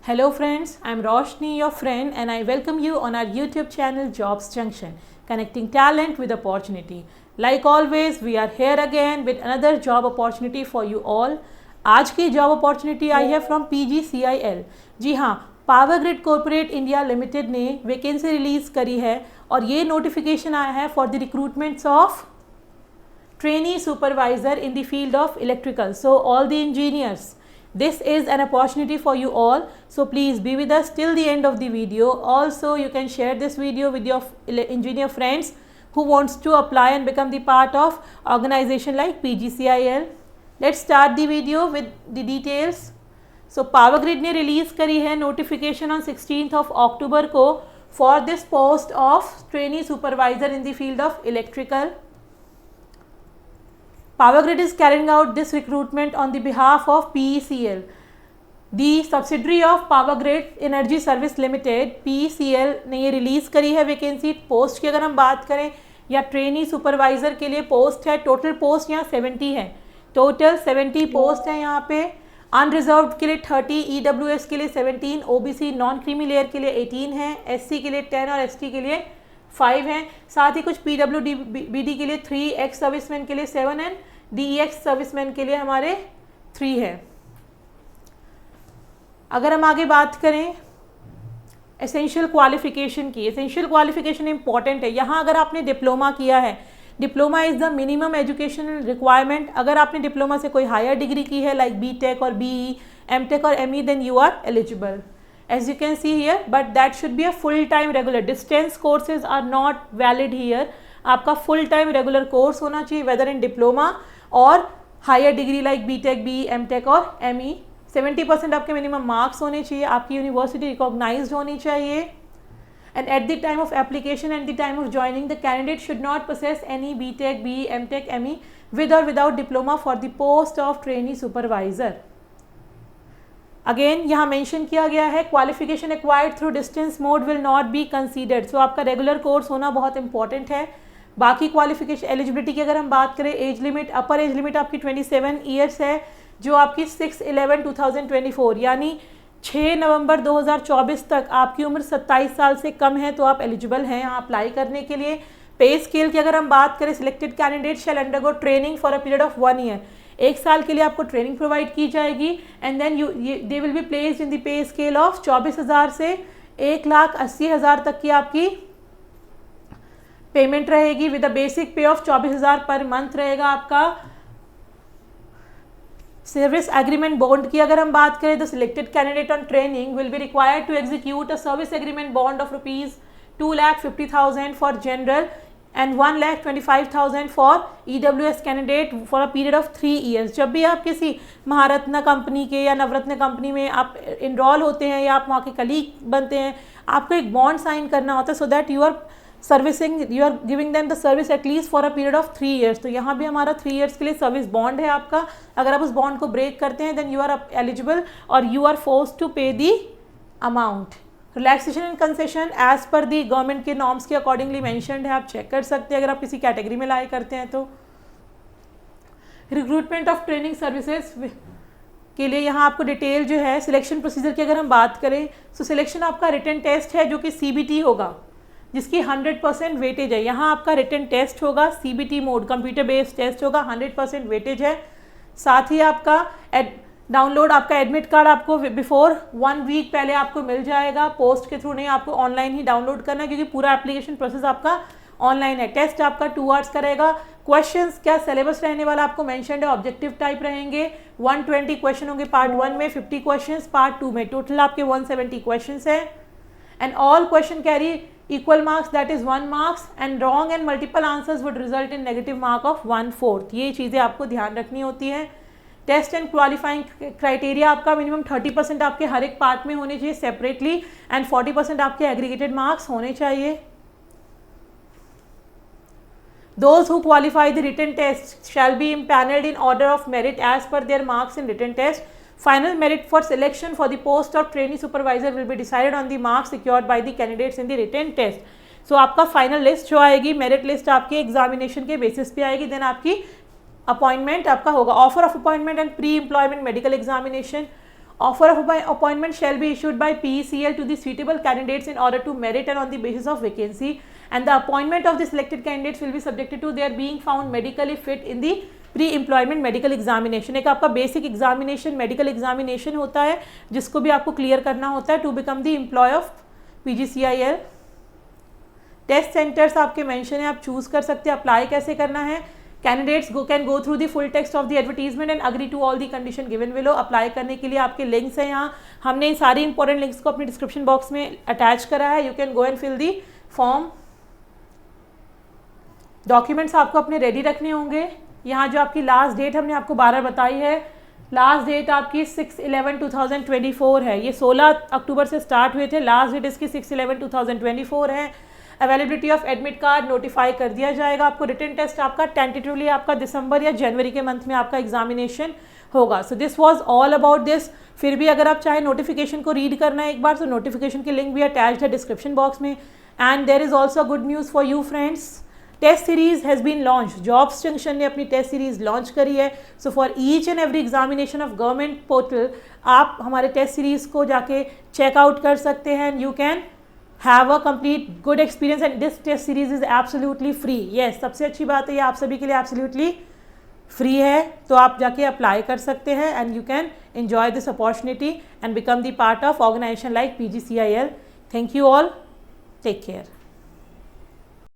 Hello friends, I am Roshni, your friend, and I welcome you on our YouTube channel Jobs Junction, connecting talent with opportunity. Like always, we are here again with another job opportunity for you all. आज की job opportunity आई है from PGCIL. जी हाँ, power grid corporate India limited ने vacancy release करी है और ये notification आया है for the recruitments of trainee supervisor in the field of electrical. So all the engineers, this is an opportunity for you all, so please be with us till the end of the video. Also you can share this video with your engineer friends who wants to apply and become the part of organization like PGCIL. Let's start the video with the details. So Power Grid ने release करी है notification on 16th of October को for this post of trainee supervisor in the field of electrical. Power Grid is carrying out this recruitment on the behalf of PECL. The subsidiary of Power Grid Energy Service Limited, PECL ने ये release करी है vacancy. Post की अगर हम बात करें या ट्रेनी सुपरवाइज़र के लिए पोस्ट है, टोटल पोस्ट यहाँ 70 है. टोटल 70 पोस्ट है यहाँ पे. अनरिजर्व के लिए 30, EWS के लिए 17, OBC नॉन क्रीमी लेयर के लिए 18 है, SC के लिए 10 और ST के लिए 5 हैं. साथ ही कुछ PWBD के लिए 3, एक्स सर्विसमैन के लिए 7 एंड DEX सर्विसमैन के लिए हमारे 3 है. अगर हम आगे बात करें एसेंशियल क्वालिफिकेशन की, एसेंशियल क्वालिफिकेशन इंपॉर्टेंट है. यहाँ अगर आपने डिप्लोमा किया है, diploma is the minimum educational requirement. अगर आपने डिप्लोमा से कोई हायर डिग्री की है लाइक BTech और BE, MTech और ME, then you are eligible. As you can see here, but that should be a full-time regular. Distance courses are not valid here. आपका full-time regular course होना चाहिए, whether in diploma और higher degree like BTech, BE, MTech और ME. 70% आपके minimum marks होने चाहिए, आपकी university recognized होनी चाहिए. And at the time of application and the time of joining, the candidate should not possess any BTech, BE, MTech, ME with or without diploma for the post of trainee supervisor. Again यहाँ mention किया गया है qualification acquired through distance mode will not be considered. So आपका regular course होना बहुत important है. बाकी qualification eligibility की अगर हम बात करें, एज लिमिट, अपर एज लिमिट आपकी 27 ईयर्स है, जो आपकी 6/11/2024 यानी 6 नवंबर 2024 तक आपकी उम्र 27 साल से कम है तो आप एलिजिबल हैं यहाँ अप्लाई करने के लिए. पे स्केल की अगर हम बात करें, selected candidate shall undergo training for a period of 1 year. 1 साल के लिए आपको ट्रेनिंग प्रोवाइड की जाएगी and then they will be placed in the pay scale of 24,000 से 1,80,000 तक की आपकी पेमेंट रहेगी with a basic pay of 24,000 per month रहेगा आपका. सर्विस एग्रीमेंट बॉन्ड की अगर हम बात करें, the selected candidate on training will be required to execute a service agreement bond of ₹2,50,000 for general and 1,25,000 for EWS candidate for a period of 3 years. जब भी आप किसी महारत्न कंपनी के या नवरत्न कंपनी में आप इनरोल होते हैं या आप वहाँ के कलीग बनते हैं, आपको एक बॉन्ड साइन करना होता है so that you are giving them the service at least for a period of 3 years. तो यहाँ भी हमारा 3 years के लिए सर्विस बॉन्ड है आपका. अगर आप उस बॉन्ड को ब्रेक करते हैं देन यू आर एलिजिबल और you are forced to pay the amount. Relaxation and concession as per the government के नॉर्म्स के अकॉर्डिंगली मेंशन्ड है, आप चेक कर सकते हैं अगर आप किसी कैटेगरी में लाई करते हैं तो. रिक्रूटमेंट ऑफ ट्रेनिंग सर्विसेज के लिए यहाँ आपको डिटेल जो है सिलेक्शन प्रोसीजर की अगर हम बात करें, तो सिलेक्शन आपका रिटन टेस्ट है जो कि CBT होगा, जिसकी 100% वेटेज है. यहाँ आपका रिटन टेस्ट होगा, CBT mode computer based test होगा, 100% वेटेज है. साथ ही आपका डाउनलोड आपका एडमिट कार्ड आपको बिफोर 1 वीक पहले आपको मिल जाएगा. पोस्ट के थ्रू नहीं, आपको ऑनलाइन ही डाउनलोड करना है क्योंकि पूरा एप्लीकेशन प्रोसेस आपका ऑनलाइन है. टेस्ट आपका 2 आवर्स का रहेगा. क्वेश्चंस क्या सिलेबस रहने वाला आपको मेंशन्ड है, ऑब्जेक्टिव टाइप रहेंगे. 120 क्वेश्चन होंगे पार्ट 1 में, 50 क्वेश्चंस पार्ट 2 में. टोटल आपके 170 क्वेश्चंस है and all question carry equal marks, that is 1 marks and wrong and multiple answers would result in negative mark of 1/4. ये चीज़ें आपको ध्यान रखनी होती है. टेस्ट एंड क्वालिफाइंग क्राइटेरिया आपका मिनिमम 30% आपके हर एक पार्ट में होने चाहिए सेपरेटली एंड 40% आपके एग्रीगेटेड मार्क्स होने चाहिए. Those who qualify the written test shall be impaneled in order of merit as per their marks in written test. Final merit for selection for the post of trainee supervisor will be decided on the marks secured by the candidates in the written test. So आपका final list जो आएगी, merit list आपके examination के basis पे आएगी, then आपकी appointment आपका होगा. Offer of appointment and pre employment medical examination Offer of appointment shall be issued by PECL to the suitable candidates in order to merit and on the basis of vacancy, and the appointment of the selected candidates will be subjected to their being found medically fit in the pre-employment medical examination. एक आपका basic examination medical examination होता है जिसको भी आपको clear करना होता है to become the employee of PGCIL। Test centres आपके मेंशन है, आप चूज कर सकते हैं। अप्लाई कैसे करना है, candidates can go through the full text of the advertisement and agree to all the condition given below. Apply करने के लिए आपके लिंक्स हैं यहाँ, हमने इन सारी इंपॉर्टेंट लिंक्स को अपनी डिस्क्रिप्शन बॉक्स में अटैच करा है। You can go and fill the form. Documents आपको अपने रेडी रखने होंगे। यहाँ जो आपकी लास्ट डेट हमने आपको 12 बताई है, लास्ट डेट आपकी 6/11/2024 है। ये 16 अक्टूबर से स्टार्ट हुए थे, लास्ट डेट इसकी 6/11/2024 है। Availability of admit card notify कर दिया जाएगा आपको। रिटन टेस्ट आपका टेंटेटिवली आपका दिसंबर या जनवरी के मंथ में आपका एग्जामिनेशन होगा। So this was all about this. फिर भी अगर आप चाहे नोटिफिकेशन को रीड करना है एक बार, तो नोटिफिकेशन की लिंक भी अटैच्ड है डिस्क्रिप्शन बॉक्स में। And there is also good news for you friends, test series has been launch. Jobs junction ने अपनी टेस्ट सीरीज लॉन्च करी है। So for each and every examination of government portal आप हमारे test series को जाके checkout कर सकते हैं। You can have a complete good experience and this test series is absolutely free. Yes, सबसे अच्छी बात है ये आप सभी के लिए एब्सोल्युटली फ्री है, तो आप जाके अप्लाई कर सकते हैं and you can enjoy this opportunity and become the part of organisation like PGCIL। Thank you all, take care.